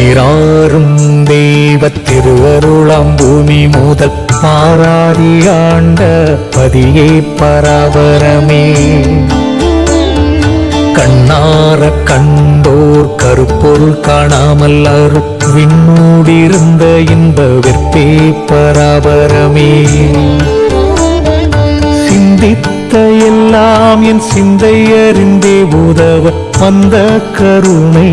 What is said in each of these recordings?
சீராரும் தெய்வத் திருவருளாம் பூமி முதல் மாறாதி ஆண்ட பதியே பராபரமே. கண்ணார கண்டோர் கருப்பொருள் காணாமல் அருள் விண்ணூடிருந்த இன்ப வெற்பே பராபரமே. சிந்தித்த எல்லாம் என் சிந்தை அறிந்தே உதவ வந்த கருணை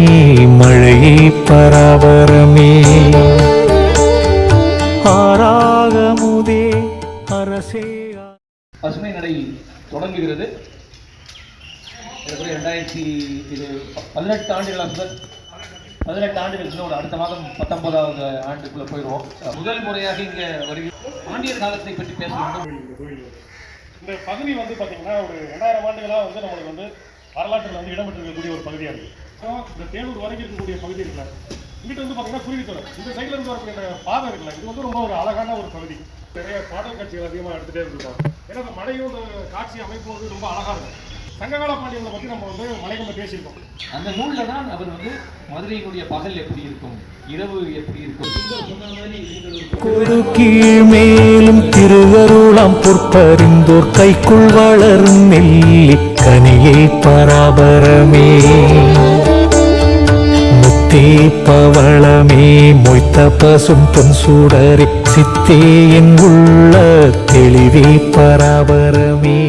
மழையே பராபரமே. ஆராகமுதே அரசே. பசுமை நடை தொடங்குகிறது. 2018 ஆண்டுகளாக முதல் 18 ஆண்டுகளுக்கு ஒரு அடுத்த மாதம் 19வது ஆண்டுக்குள்ள போயிடுவோம். முதல் முறையாக இங்க வருகிற பாண்டியர் காலத்தை பற்றி பேச வேண்டும். இந்த பகுதி வந்து பார்த்தீங்கன்னா ஒரு 2000 ஆண்டுகளாக வந்து நம்மளுக்கு வந்து வரலாற்றில் வந்து இடம்பெற்றிருக்கக்கூடிய ஒரு பகுதியாக இருக்குது. இந்த தேனூர் வரைக்கும் இருக்கக்கூடிய பகுதி இருக்குல்ல, இங்கிட்ட வந்து பார்த்தீங்கன்னா குருவித்துறை இந்த சைடில் இருந்து வரக்கூடிய பாதை இருக்குல்ல, இது வந்து ரொம்ப ஒரு அழகான ஒரு பகுதி. நிறைய பாடல் காட்சிகள் அதிகமாக எடுத்துகிட்டே இருந்திருப்பாங்க. ஏன்னா இந்த மலையும் இந்த காட்சி அமைப்பு வந்து ரொம்ப அழகாக இருக்கும். சங்ககால பாண்டியர்களை பற்றி நம்ம வந்து மலைகளை பேசியிருக்கோம். அந்த நூலில் தான் அவர் வந்து மதுரையினுடைய பகல் எப்படி இருக்கும், இரவு எப்படி இருக்கும், கீழ் மேலும் திருவருளாம் பொற்பறிந்தோர் கைக்குள் வளரும் நெல்லி கனியை பராபரமே. முத்தே பவளமே மொய்த்த பசும் பொன் சூடரே சித்தே என் உள்ள தெளிவே பராபரமே.